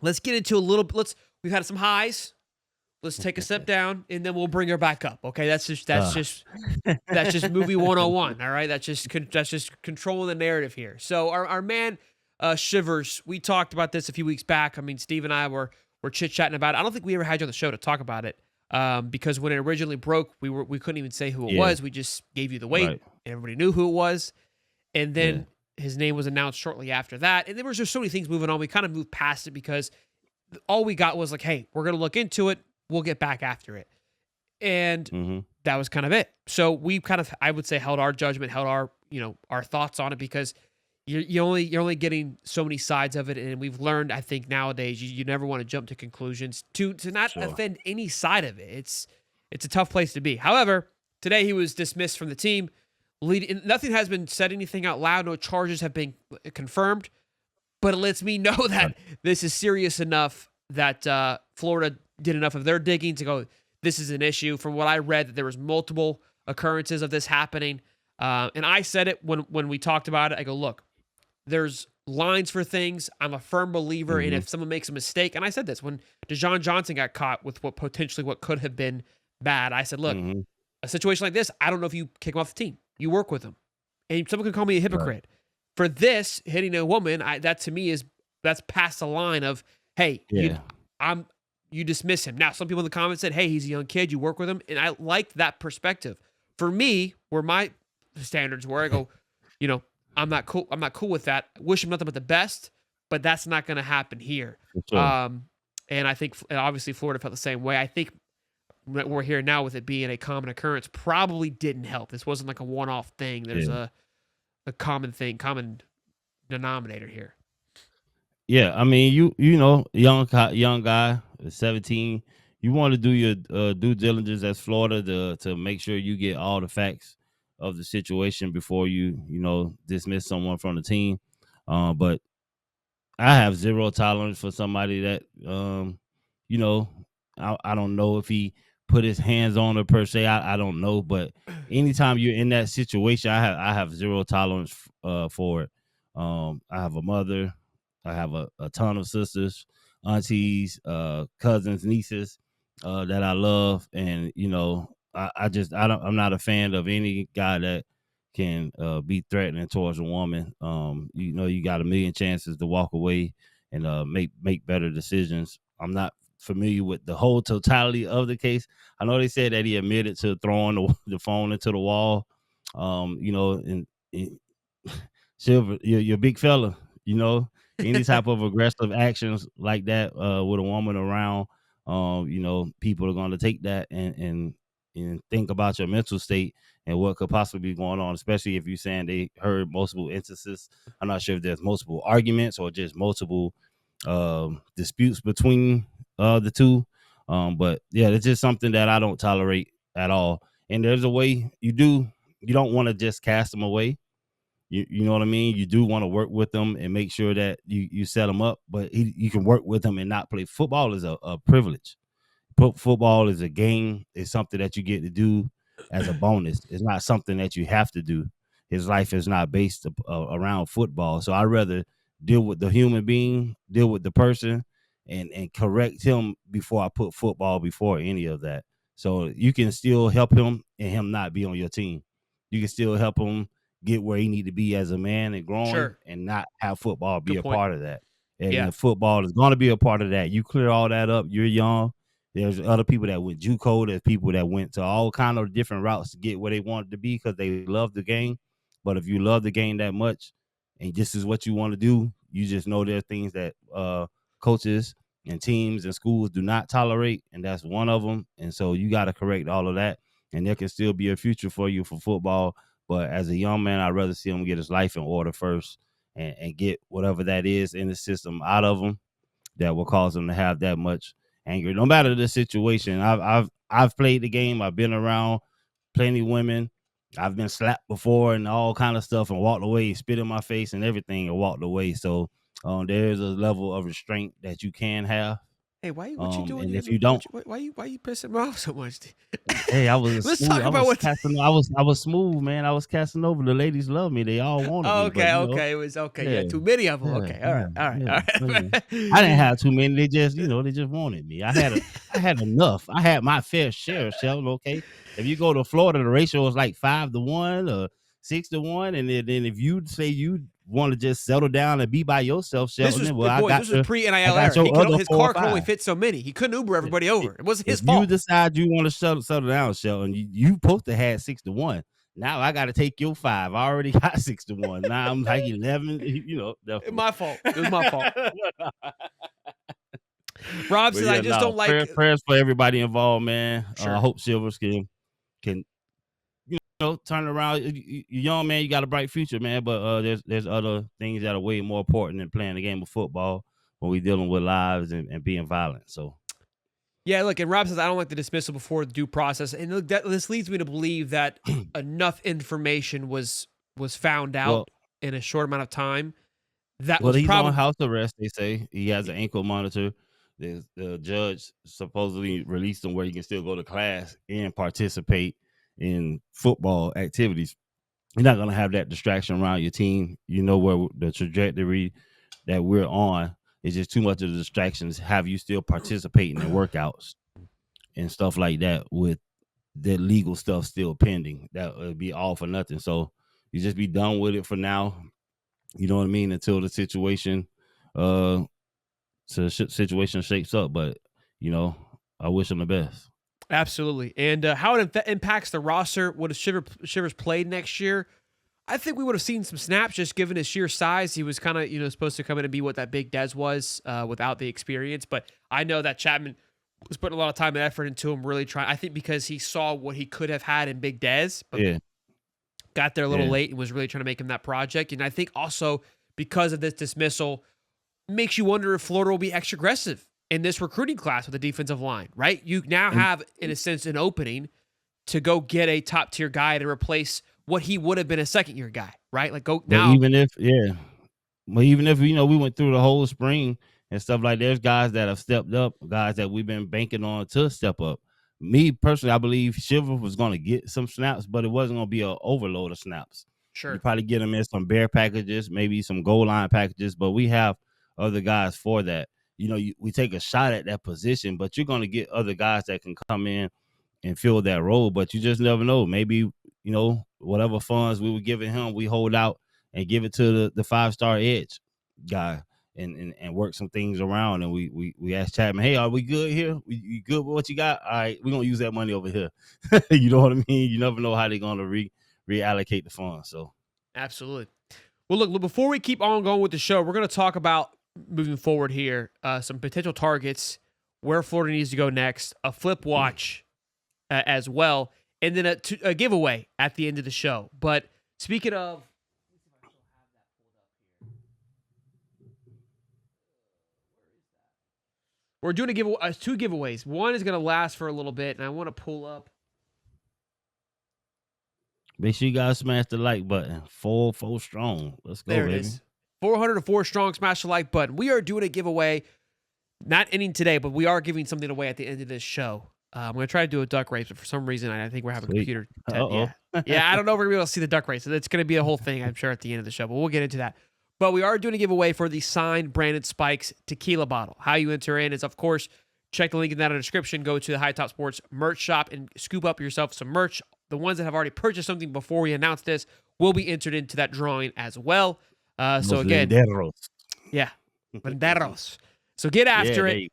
let's get into a little. We've had some highs. Let's take a step down, and then we'll bring her back up. Okay, that's just movie 101. All right, that's just controlling the narrative here. So our man Shivers, we talked about this a few weeks back. I mean, Steve and I were chit chatting about it. I don't think we ever had you on the show to talk about it because when it originally broke, we couldn't even say who it Yeah, was. We just gave you the weight, right. and everybody knew who it was. And Yeah. then his name was announced shortly after that. And there was just so many things moving on. We kind of moved past it because all we got was like, hey, we're gonna look into it. We'll get back after it. And Mm-hmm. that was kind of it. So we kind of, I would say, held our judgment, held our, our thoughts on it because you're only getting so many sides of it, and we've learned, I think, nowadays you never want to jump to conclusions to not Sure. offend any side of it. It's a tough place to be. However, today he was dismissed from the team. Nothing has been said, anything out loud. No charges have been confirmed, but it lets me know Right. that this is serious enough that Florida did enough of their digging to go, this is an issue. From what I read, that there was multiple occurrences of this happening. And I said it when we talked about it. I go, look, there's lines for things. I'm a firm believer in Mm-hmm. if someone makes a mistake. And I said this when Deshaun Johnson got caught with what could have been bad. I said, look, Mm-hmm. a situation like this, I don't know if you kick him off the team. You work with him. And someone could call me a Right. hypocrite. For this, hitting a woman, that to me that's past the line of, hey, Yeah. you dismiss him. Now, some people in the comments said, hey, he's a young kid, you work with him. And I liked that perspective. For me, where my standards were, I go, you know, I'm not cool with that. I wish him nothing but the best, but that's not going to happen here. For sure. And I think, and obviously, Florida felt the same way. I think what we're here now with it being a common occurrence probably didn't help. This wasn't like a one-off thing. There's Yeah. a common denominator here. Yeah. I mean, young guy, 17. You want to do your due diligence as Florida to make sure you get all the facts of the situation before you dismiss someone from the team. But I have zero tolerance for somebody that you know I don't know if he put his hands on her per se. I don't know, but anytime you're in that situation, I have zero tolerance for it. I have a mother, I have a ton of sisters, aunties, cousins, nieces that I love, and I'm not a fan of any guy that can be threatening towards a woman. You got a million chances to walk away and make better decisions. I'm not familiar with the whole totality of the case. I know they said that he admitted to throwing the phone into the wall. And Silver, you're a big fella. Any type of aggressive actions like that with a woman around, people are going to take that and think about your mental state and what could possibly be going on, especially if you're saying they heard multiple instances. I'm not sure if there's multiple arguments or just multiple disputes between the two. But yeah, it's just something that I don't tolerate at all. And there's a way you don't want to just cast them away. You know what I mean? You do want to work with them and make sure that you set them up, but you can work with them and not play. Football is a privilege. Football is a game. It's something that you get to do as a bonus. It's not something that you have to do. His life is not based around football. So I'd rather deal with the human being, deal with the person, and correct him before I put football before any of that. So you can still help him and him not be on your team. You can still help him get where he need to be as a man and growing Sure. and not have football be Good a point. part of that. And Yeah. the football is going to be a part of that. You clear all that up. You're young. There's other people that went JUCO. There's people that went to all kind of different routes to get where they wanted to be because they love the game. But if you love the game that much and this is what you want to do, you just know there are things that coaches and teams and schools do not tolerate, and that's one of them. And so you got to correct all of that, and there can still be a future for you for football. But as a young man, I'd rather see him get his life in order first and get whatever that is in the system out of him that will cause him to have that much anger. No matter the situation, I've played the game. I've been around plenty women. I've been slapped before and all kind of stuff and walked away, spit in my face and everything and walked away. So there is a level of restraint that you can have. Hey, what you doing? And You if you got don't, why you pissing me off so much? hey, I was Let's smooth. talk I about was what. casting. I was smooth, man. I was casting over. The ladies love me. They all wanted me, but Okay, okay, it was okay. yeah, Yeah, too many of them. yeah, Okay, all yeah, right, all right, yeah, all yeah. I didn't right. have too many. They just, they just wanted me. I had enough. I had my fair share, Sheldon. Okay, if you go to Florida, the ratio is like 5-1 or 6-1, and then if you say you want to just settle down and be by yourself, This Sheldon, was then well, I boys. got This was pre I NIL got era. He your could other his four or car could only five. fit so many. He couldn't Uber everybody over. It wasn't If his you fault. decide you want to settle down, Sheldon, you supposed to have 6-1. Now I got to take your 5. I already got 6-1. Now I'm like 11. Definitely. My fault. It was my fault. Rob But says, I yeah, just no don't like. prayers for everybody involved, man. I Sure. hope Silvers can turn around. You young man, you got a bright future, man. But there's other things that are way more important than playing the game of football when we're dealing with lives and being violent. So Yeah, look, and Rob says, I don't like the dismissal before the due process. And look, this leads me to believe that enough information was found well, out in a short amount of time that well, was he's on probably. house arrest. They say he has an ankle monitor. The judge supposedly released him where he can still go to class and participate in football activities. You're not gonna have that distraction around your team. You know where the trajectory that we're on is just too much of the distractions. Have you still participating in workouts and stuff like that with the legal stuff still pending? That would be all for nothing. So you just be done with it for now. You know what I mean? Until the situation, situation shapes up. But I wish him the best. Absolutely. And how it impacts the roster, would Shivers played next year? I think we would have seen some snaps just given his sheer size. He was kind of, supposed to come in and be what that big Dez was without the experience. But I know that Chapman was putting a lot of time and effort into him, really trying. I think because he saw what he could have had in Big Dez, but Yeah, got there a little yeah. late and was really trying to make him that project. And I think also because of this dismissal, makes you wonder if Florida will be extra aggressive in this recruiting class with the defensive line, right? You now And have, in a sense, an opening to go get a top tier guy to replace what he would have been a second year guy, right? Like go but now. even if we went through the whole spring and stuff like, there's guys that have stepped up, guys that we've been banking on to step up. Me personally, I believe Shiver was going to get some snaps, but it wasn't going to be an overload of snaps. You Sure. probably get him in some bear packages, maybe some goal line packages, but we have other guys for that. We take a shot at that position, but you're going to get other guys that can come in and fill that role. But you just never know. Maybe whatever funds we were giving him, we hold out and give it to the 5-star edge guy and work some things around. And we asked Chapman, hey, are we good here? You good with what you got? All right, we're gonna use that money over here. You know what I mean? You never know how they're gonna reallocate the funds. So Absolutely. Well, look, before we keep on going with the show, we're going to talk about moving forward here, some potential targets, where Florida needs to go next, a flip watch as well, and then a giveaway at the end of the show. But speaking of, we're doing two giveaways. One is going to last for a little bit, and I want to pull up. make sure you guys smash the like button. Four strong. Let's go, There it baby. is. 404 strong. Smash the like button. We are doing a giveaway, not ending today, but we are giving something away at the end of this show. I'm going to try to do a duck race, but for some reason, I think we're having Sweet. computer. Uh-oh. Yeah, I don't know if we're going to be able to see the duck race. So it's going to be a whole thing, I'm sure, at the end of the show, but we'll get into that. But we are doing a giveaway for the signed Brandon Spikes tequila bottle. How you enter in is, of course, check the link in that description. Go to the Hightop Sports merch shop and scoop up yourself some merch. The ones that have already purchased something before we announce this will be entered into that drawing as well. So Los again, Lenderos. yeah, Banderos. So get after it.